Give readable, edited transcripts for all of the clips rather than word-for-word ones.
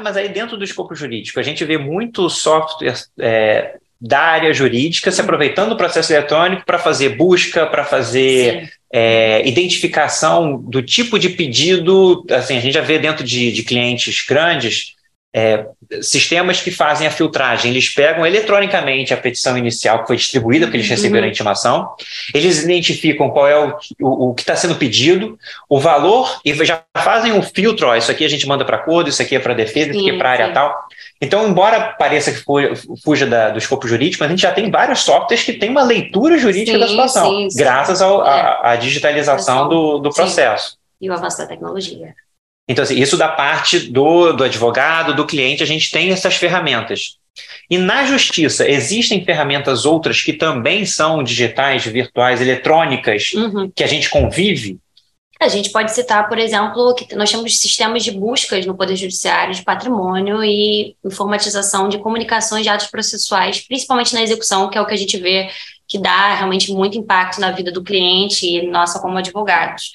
Mas aí dentro do escopo jurídico, a gente vê muito software da área jurídica se aproveitando do processo eletrônico para fazer busca, para fazer identificação do tipo de pedido. Assim, a gente já vê dentro de clientes grandes sistemas que fazem a filtragem. Eles pegam eletronicamente a petição inicial que foi distribuída, porque eles receberam a intimação, eles identificam qual é o que está sendo pedido, o valor, e já fazem um filtro, isso aqui a gente manda para acordo, isso aqui é para defesa, isso aqui é para área tal. Então, embora pareça que fuja do escopo jurídico, a gente já tem vários softwares que têm uma leitura jurídica da situação, graças à digitalização do processo. E o avanço da tecnologia. Então, assim, isso da parte do advogado, do cliente, a gente tem essas ferramentas. E na justiça, existem ferramentas outras que também são digitais, virtuais, eletrônicas, que a gente convive? A gente pode citar, por exemplo, que nós temos sistemas de buscas no Poder Judiciário de patrimônio e informatização de comunicações de atos processuais, principalmente na execução, que é o que a gente vê que dá realmente muito impacto na vida do cliente e nossa como advogados.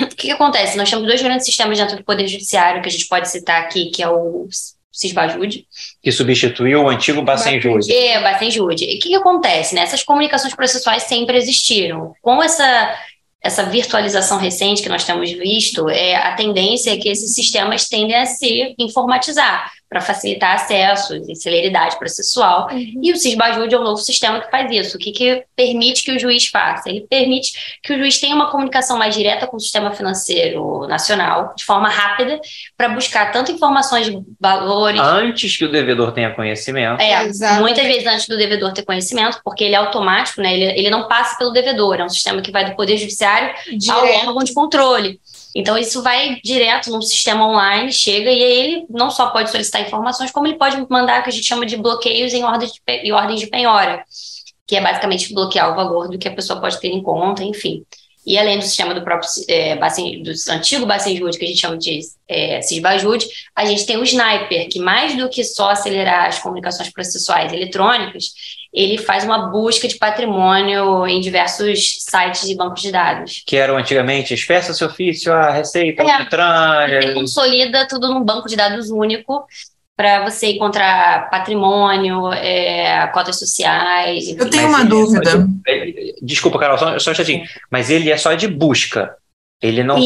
O que acontece? Nós temos 2 grandes sistemas dentro do Poder Judiciário que a gente pode citar aqui, que é o Sisbajude. Que substituiu o antigo Bacenjude. Bacenjude. O que acontece? Né? Essas comunicações processuais sempre existiram. Com essa virtualização recente que nós temos visto, a tendência é que esses sistemas tendem a se informatizar para facilitar acessos e celeridade processual. E o Sisbajude é um novo sistema que faz isso. O que permite que o juiz faça? Ele permite que o juiz tenha uma comunicação mais direta com o sistema financeiro nacional, de forma rápida, para buscar tanto informações de valores... Antes que o devedor tenha conhecimento. Muitas vezes antes do devedor ter conhecimento, porque ele é automático, né? Ele não passa pelo devedor, é um sistema que vai do Poder Judiciário ao órgão de controle. Então, isso vai direto num sistema online, chega, e aí ele não só pode solicitar informações, como ele pode mandar o que a gente chama de bloqueios em ordens de penhora, que é basicamente bloquear o valor do que a pessoa pode ter em conta, enfim. E além do sistema do próprio do antigo Bacenjude, que a gente chama de Sisbajude, a gente tem o Sniper, que mais do que só acelerar as comunicações processuais eletrônicas, ele faz uma busca de patrimônio em diversos sites e bancos de dados. Que eram antigamente Expressa-se Ofício, a Receita, o Detran... Você consolida tudo num banco de dados único para você encontrar patrimônio, cotas sociais... Enfim. Eu tenho uma dúvida. Desculpa, Carol, só um instantinho. Mas ele é só de busca. Ele não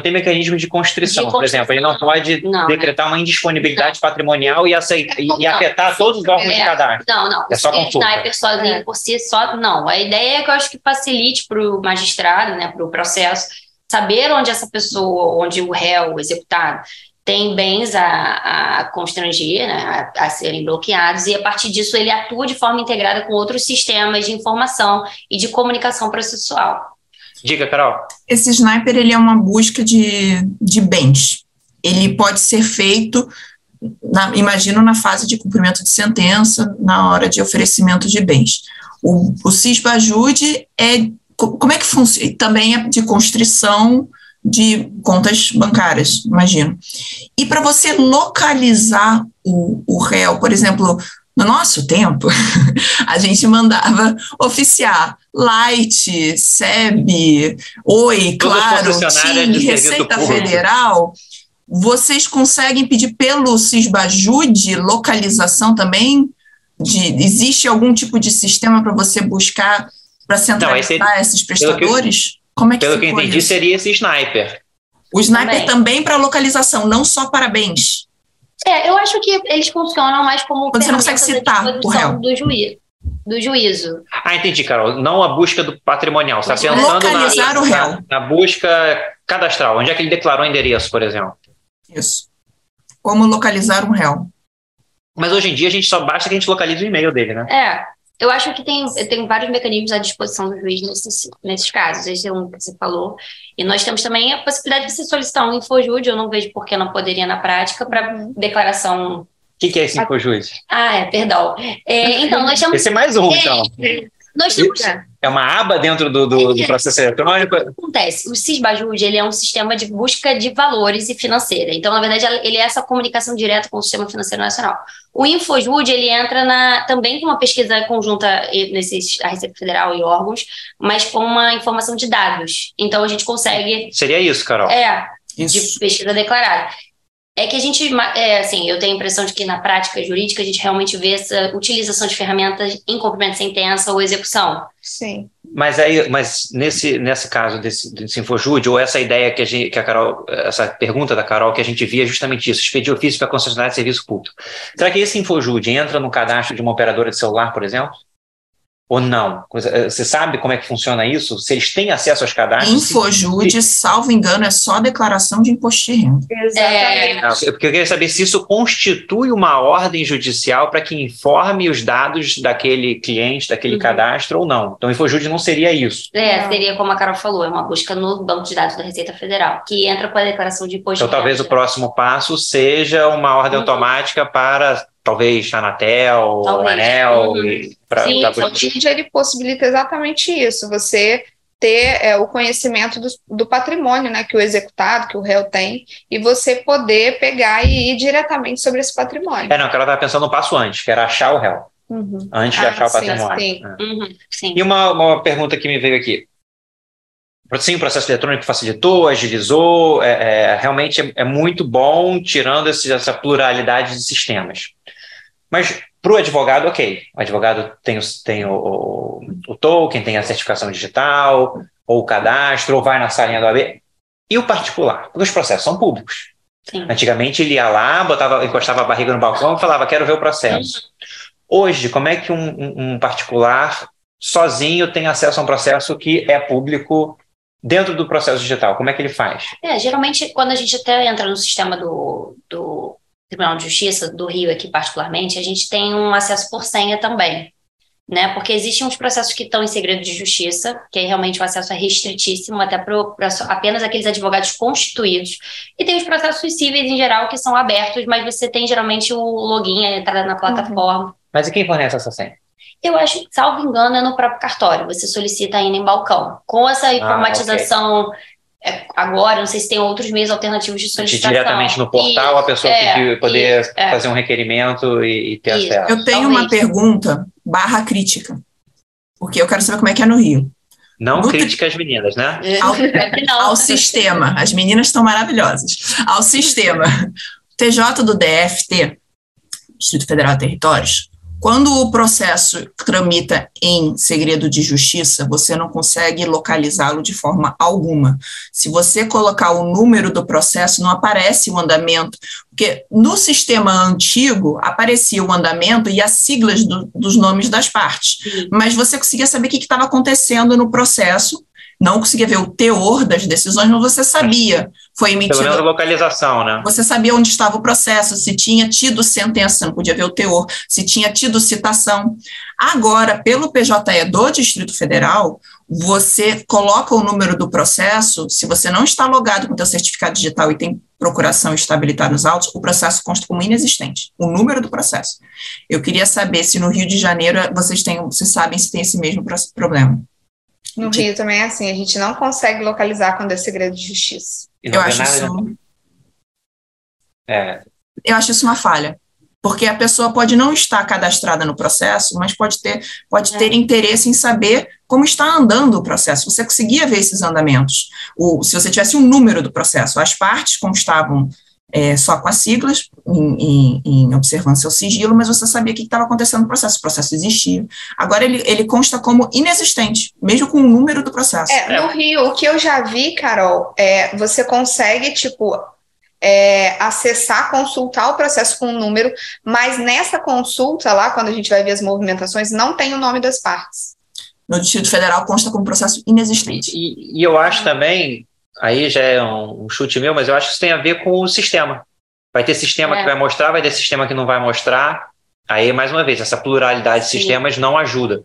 tem mecanismo de constrição, por exemplo. Ele não pode decretar uma indisponibilidade patrimonial e afetar todos os órgãos de cadastro. Não. É só consulta. Sniper sozinho por si só, não. A ideia é que eu acho que facilite para o magistrado, né, para o processo, saber onde essa pessoa, onde o réu, o executado, tem bens a constranger, né, a serem bloqueados, e a partir disso ele atua de forma integrada com outros sistemas de informação e de comunicação processual. Diga, Carol. Esse Sniper, ele é uma busca de bens. Ele pode ser feito, imagino, na fase de cumprimento de sentença, na hora de oferecimento de bens. O Sisbajude como é que funciona? Também é de constrição de contas bancárias, imagino. E para você localizar o réu, por exemplo, no nosso tempo, a gente mandava oficiar Light, SEB, Oi, Claro, TIM, Receita Federal. Vocês conseguem pedir pelo Sisbajude localização também? Existe algum tipo de sistema para você buscar, para centralizar esses prestadores? Como é que pelo que eu entendi, seria esse Sniper. O Sniper também para localização, não só para bens. Eu acho que eles funcionam mais como você não consegue citar o réu do juízo. Entendi, Carol. Não a busca do patrimonial. Você está pensando localizar o réu. Na busca cadastral. Onde é que ele declarou o endereço, por exemplo? Isso. Como localizar um réu. Mas hoje em dia só basta que a gente localize o e-mail dele, né? Eu acho que tem vários mecanismos à disposição do juiz nesses casos. Esse é um que você falou. E nós temos também a possibilidade de você solicitar um Infojude. Eu não vejo por que não poderia na prática para declaração... O que é esse Infojude? Perdão. Então, nós temos... Esse é mais um, então. Nós temos... É uma aba dentro do processo eletrônico? O que acontece? O Sisbajude, ele é um sistema de busca de valores e financeira. Então, na verdade, ele é essa comunicação direta com o Sistema Financeiro Nacional. O Infojude, ele entra também com uma pesquisa conjunta a Receita Federal e órgãos, mas com uma informação de dados. Então, a gente consegue... Seria isso, Carol? De pesquisa declarada. É que a gente, assim, eu tenho a impressão de que na prática jurídica a gente realmente vê essa utilização de ferramentas em cumprimento de sentença ou execução. Sim. Mas nesse caso desse Infojude, ou essa ideia que a Carol, essa pergunta da Carol, que a gente via justamente isso, expedir ofício para concessionária de serviço público. Será que esse Infojude entra no cadastro de uma operadora de celular, por exemplo? Ou não? Você sabe como é que funciona isso? Se eles têm acesso aos cadastros? Infojude, salvo engano, é só declaração de imposto de renda. Exatamente. Porque eu queria saber se isso constitui uma ordem judicial para que informe os dados daquele cliente, daquele cadastro ou não. Então, o Infojude não seria isso. Seria como a Carol falou, é uma busca no banco de dados da Receita Federal, que entra com a declaração de imposto de renda. Então, talvez o próximo passo seja uma ordem automática para... Talvez Anatel, Anel. Sim, o Infojude ele possibilita exatamente isso, você ter o conhecimento do patrimônio, né, que o executado, que o réu tem, e você poder pegar e ir diretamente sobre esse patrimônio. Não, que ela estava pensando no passo antes, que era achar o réu, antes de achar o patrimônio. Sim. Sim. E uma pergunta que me veio aqui. Sim, o processo eletrônico facilitou, agilizou, realmente é muito bom, tirando essa pluralidade de sistemas. Mas para o advogado, ok. O advogado tem o token, tem a certificação digital, ou o cadastro, ou vai na salinha do AB. E o particular? Porque os processos são públicos. Sim. Antigamente ele ia lá, encostava a barriga no balcão e falava, quero ver o processo. Hoje, como é que um particular sozinho tem acesso a um processo que é público dentro do processo digital? Como é que ele faz? Geralmente, quando a gente até entra no sistema do Tribunal de Justiça do Rio aqui particularmente, a gente tem um acesso por senha também, né? Porque existem uns processos que estão em segredo de justiça, que aí realmente o acesso é restritíssimo até para apenas aqueles advogados constituídos, e tem os processos cíveis em geral que são abertos, mas você tem geralmente o login, a entrada na plataforma. Mas e quem fornece essa senha? Eu acho que, salvo engano, é no próprio cartório, você solicita ainda em balcão. Com essa informatização... Agora, não sei se tem outros meios alternativos de solicitação. Diretamente no portal, a pessoa poder fazer um requerimento e ter acesso. Eu tenho uma pergunta /crítica, porque eu quero saber como é que é no Rio. Não crítica às meninas, né? Ao sistema. As meninas estão maravilhosas. Ao sistema. TJ do DFT, Distrito Federal e Territórios, quando o processo tramita em segredo de justiça, você não consegue localizá-lo de forma alguma. Se você colocar o número do processo, não aparece o andamento, porque no sistema antigo aparecia o andamento e as siglas dos nomes das partes, mas você conseguia saber o que estava acontecendo no processo, não conseguia ver o teor das decisões, mas você sabia, foi emitido... Pelo menos a localização, né? Você sabia onde estava o processo, se tinha tido sentença, você não podia ver o teor, se tinha tido citação. Agora, pelo PJE do Distrito Federal, você coloca o número do processo, se você não está logado com o seu certificado digital e tem procuração estabilitar nos autos, o processo consta como inexistente, o número do processo. Eu queria saber se no Rio de Janeiro vocês sabem se tem esse mesmo problema. No Rio também é assim, a gente não consegue localizar quando é segredo de justiça. Eu acho isso uma falha, porque a pessoa pode não estar cadastrada no processo, mas pode ter interesse em saber como está andando o processo. Você conseguia ver esses andamentos. Se você tivesse um número do processo, as partes constavam só com as siglas, em observância ao sigilo, mas você sabia o que estava acontecendo no processo. O processo existia. Agora ele consta como inexistente, mesmo com o número do processo. No Rio, o que eu já vi, Carol, você consegue, acessar, consultar o processo com um número, mas nessa consulta lá, quando a gente vai ver as movimentações, não tem o nome das partes. No Distrito Federal consta como processo inexistente. E eu acho também... Aí já é um chute meu, mas eu acho que isso tem a ver com o sistema. Vai ter sistema que vai mostrar, vai ter sistema que não vai mostrar. Aí, mais uma vez, essa pluralidade de sistemas não ajuda.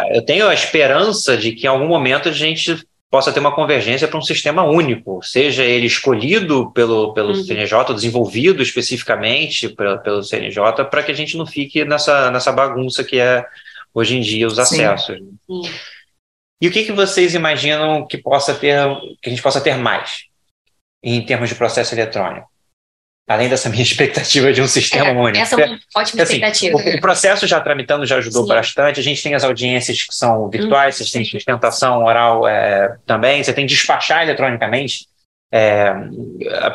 Eu tenho a esperança de que em algum momento a gente possa ter uma convergência para um sistema único, seja ele escolhido pelo CNJ, desenvolvido especificamente pelo CNJ, para que a gente não fique nessa bagunça que é hoje em dia os acessos. Sim. E o que vocês imaginam que a gente possa ter mais em termos de processo eletrônico? Além dessa minha expectativa de um sistema único. Essa é uma ótima expectativa. O processo já tramitando já ajudou bastante. A gente tem as audiências que são virtuais, você tem sustentação oral também, você tem despachar eletronicamente.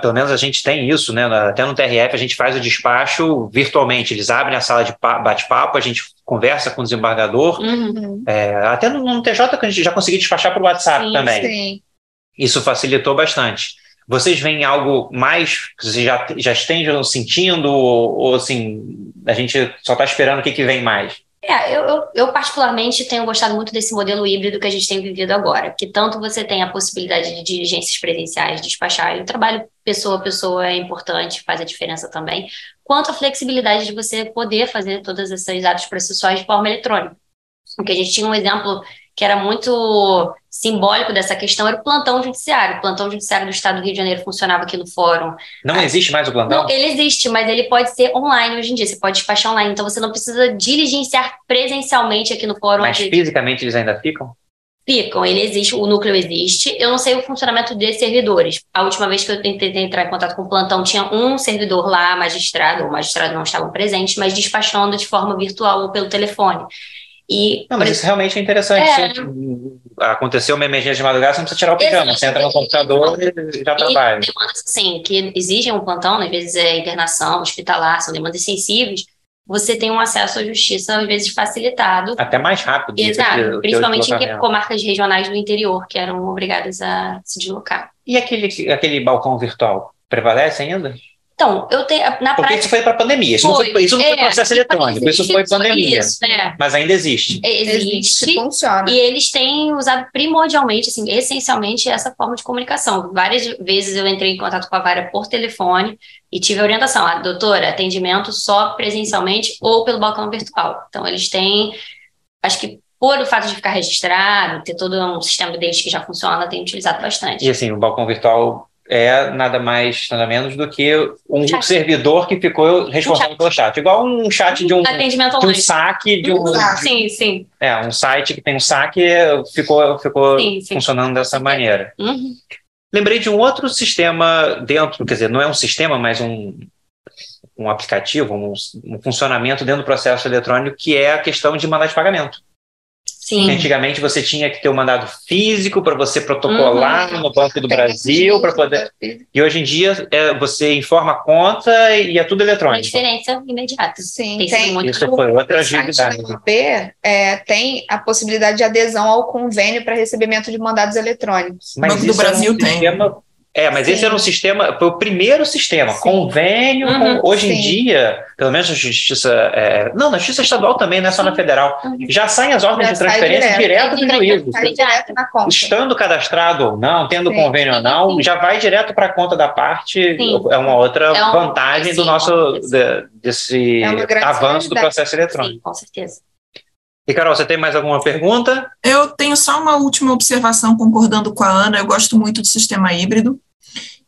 pelo menos a gente tem isso, né? Até no TRF a gente faz o despacho virtualmente, eles abrem a sala de bate-papo, a gente conversa com o desembargador, até no TJ que a gente já conseguiu despachar por WhatsApp também. Sim. Isso facilitou bastante. Vocês veem algo mais que vocês já estejam sentindo, ou assim, a gente só está esperando o que vem mais? Eu particularmente tenho gostado muito desse modelo híbrido que a gente tem vivido agora, que tanto você tem a possibilidade de diligências presenciais, despachar, e o trabalho pessoa a pessoa é importante, faz a diferença também, quanto a flexibilidade de você poder fazer todas essas atos processuais de forma eletrônica. Porque a gente tinha um exemplo que era muito simbólico dessa questão, era o plantão judiciário. O plantão judiciário do Estado do Rio de Janeiro funcionava aqui no fórum. Não existe mais o plantão? Não, ele existe, mas ele pode ser online hoje em dia, você pode despachar online, então você não precisa diligenciar presencialmente aqui no fórum. Mas fisicamente eles ainda ficam? Ficam, ele existe, o núcleo existe. Eu não sei o funcionamento de servidores. A última vez que eu tentei entrar em contato com o plantão, tinha um servidor lá, magistrado, ou o magistrado não estavam presentes, mas despachando de forma virtual ou pelo telefone. Mas isso realmente é interessante. Aconteceu uma emergência de madrugada, você não precisa tirar o pijama, você entra no computador e já trabalha. Demandas assim, que exigem um plantão, às vezes internação, hospitalar, são demandas sensíveis, você tem um acesso à justiça, às vezes, facilitado. Até mais rápido. Exato, principalmente em comarcas regionais do interior, que eram obrigadas a se deslocar. E aquele balcão virtual, prevalece ainda? Então, eu tenho. Porque isso foi para a pandemia, isso não foi processo eletrônico, isso foi pandemia. Mas ainda existe. Existe, funciona. E eles têm usado primordialmente, assim, essencialmente, essa forma de comunicação. Várias vezes eu entrei em contato com a vara por telefone e tive a orientação, doutora, atendimento só presencialmente ou pelo balcão virtual. Então, eles têm, acho que por o fato de ficar registrado, ter todo um sistema deles que já funciona, tem utilizado bastante. E assim, o balcão virtual é nada mais, nada menos do que um servidor que ficou responsável pelo chat. Igual um chat de um saque, Sim. Um site que tem um saque ficou funcionando dessa maneira. Lembrei de um outro sistema dentro, quer dizer, não é um sistema, mas um aplicativo, um funcionamento dentro do processo eletrônico, que é a questão de mandar de pagamento. Sim. Antigamente você tinha que ter um mandado físico para você protocolar no Banco do Brasil para poder. E hoje em dia você informa a conta e é tudo eletrônico. Uma diferença imediata. Sim, isso foi outra agilidade. Tem a possibilidade de adesão ao convênio para recebimento de mandados eletrônicos. Mas Banco do Brasil tem. Mas esse era um sistema, foi o primeiro sistema, convênio, hoje em dia, pelo menos na justiça, na justiça estadual também, não é só na federal, já saem as ordens de transferência direto do juízo. Direto na conta. Estando cadastrado ou não, tendo convênio ou não, já vai direto para a conta da parte, é uma outra vantagem do nosso, desse avanço do processo eletrônico. Sim, com certeza. E, Carol, você tem mais alguma pergunta? Eu tenho só uma última observação, concordando com a Ana. Eu gosto muito do sistema híbrido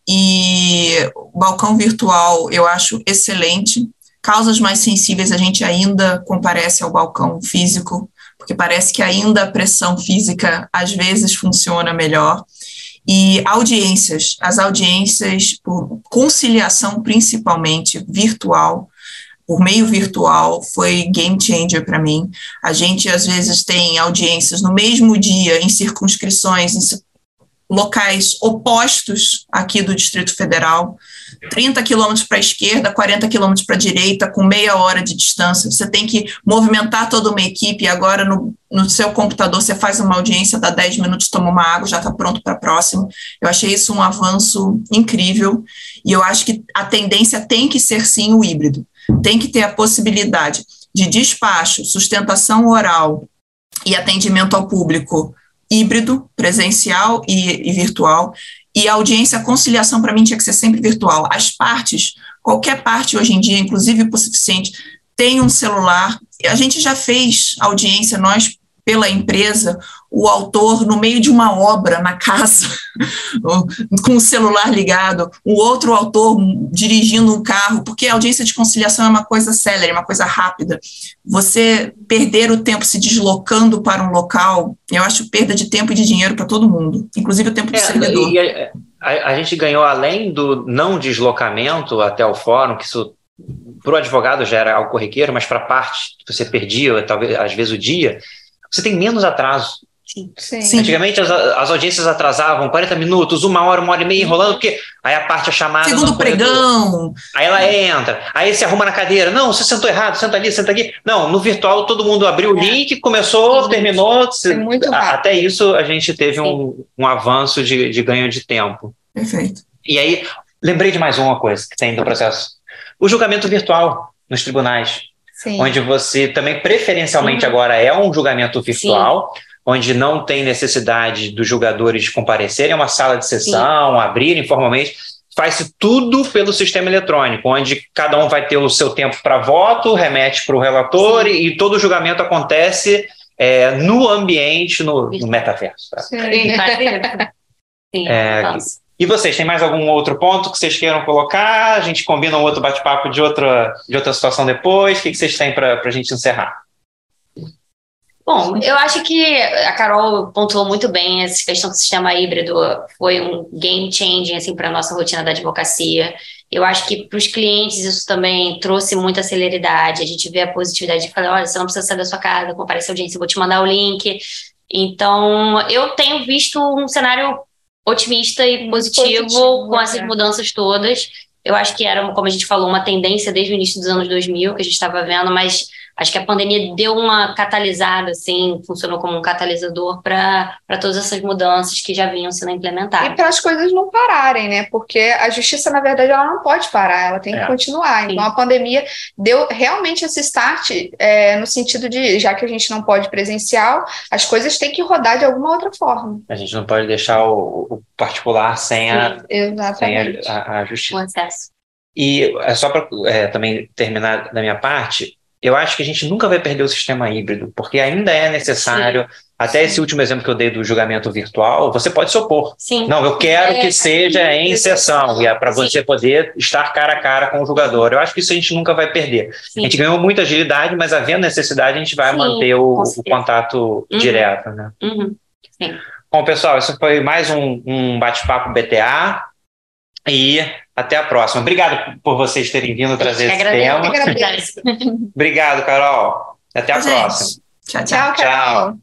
e o balcão virtual eu acho excelente. Causas mais sensíveis a gente ainda comparece ao balcão físico, porque parece que ainda a pressão física às vezes funciona melhor. E audiências, as audiências por conciliação principalmente virtual, por meio virtual, foi game changer para mim. A gente, às vezes, tem audiências no mesmo dia, em circunscrições, em locais opostos aqui do Distrito Federal, 30 quilômetros para a esquerda, 40 quilômetros para a direita, com meia hora de distância. Você tem que movimentar toda uma equipe, e agora no seu computador você faz uma audiência, dá 10 minutos, toma uma água, já está pronto para a próxima. Eu achei isso um avanço incrível, e eu acho que a tendência tem que ser, sim, o híbrido. Tem que ter a possibilidade de despacho, sustentação oral e atendimento ao público híbrido, presencial e virtual, e a audiência, a conciliação, para mim, tinha que ser sempre virtual. As partes, qualquer parte hoje em dia, inclusive o hipossuficiente, tem um celular. A gente já fez audiência, nós, pela empresa, o autor no meio de uma obra na casa, com o celular ligado, o outro autor dirigindo um carro, porque a audiência de conciliação é uma coisa célere, uma coisa rápida. Você perder o tempo se deslocando para um local, eu acho perda de tempo e de dinheiro para todo mundo, inclusive o tempo do servidor. E a gente ganhou, além do não deslocamento até o fórum, que isso para o advogado já era algo corriqueiro, mas para a parte que você perdia, talvez às vezes o dia, você tem menos atraso. Sim. Antigamente as audiências atrasavam 40 minutos, 1 hora e meia enrolando, porque aí a parte é chamada. Segundo pregão. Aí ela entra, aí se arruma na cadeira. Não, você sentou errado, senta ali, senta aqui. Não, no virtual todo mundo abriu o link, começou, terminou. Muito rápido. Até isso a gente teve um avanço de ganho de tempo. Perfeito. E aí, lembrei de mais uma coisa que tem no processo. O julgamento virtual nos tribunais. Sim. Onde você também, preferencialmente agora, é um julgamento virtual, onde não tem necessidade dos julgadores comparecerem a uma sala de sessão, abrirem formalmente. Faz-se tudo pelo sistema eletrônico, onde cada um vai ter o seu tempo para voto, remete para o relator e todo o julgamento acontece no ambiente, no metaverso. Tá? Sim. E vocês, tem mais algum outro ponto que vocês queiram colocar? A gente combina um outro bate-papo de outra situação depois? O que vocês têm para a gente encerrar? Bom, eu acho que a Carol pontuou muito bem essa questão do sistema híbrido, foi um game changing assim, para a nossa rotina da advocacia. Eu acho que para os clientes isso também trouxe muita celeridade, a gente vê a positividade de falar, olha, você não precisa sair da sua casa, comparece a audiência, eu vou te mandar o link. Então, eu tenho visto um cenário otimista e positivo com essas mudanças todas. Eu acho que era, como a gente falou, uma tendência desde o início dos anos 2000 que a gente estava vendo, mas acho que a pandemia deu uma catalisada, assim, funcionou como um catalisador para todas essas mudanças que já vinham sendo implementadas. E para as coisas não pararem, né? Porque a justiça, na verdade, ela não pode parar, ela tem que continuar. Então, a pandemia deu realmente esse start no sentido de, já que a gente não pode presencial, as coisas têm que rodar de alguma outra forma. A gente não pode deixar o particular sem a justiça. O acesso. E só para também terminar da minha parte, eu acho que a gente nunca vai perder o sistema híbrido, porque ainda é necessário, até esse último exemplo que eu dei do julgamento virtual, você pode se opor. Não, eu quero que seja em sessão, e é para você poder estar cara a cara com o julgador. Eu acho que isso a gente nunca vai perder. A gente ganhou muita agilidade, mas havendo necessidade, a gente vai manter o contato direto. Né? Sim. Bom, pessoal, isso foi mais um bate-papo BTA. E até a próxima. Obrigado por vocês terem vindo trazer esse tema. Obrigado, Carol. Até a próxima. Tchau, Carol.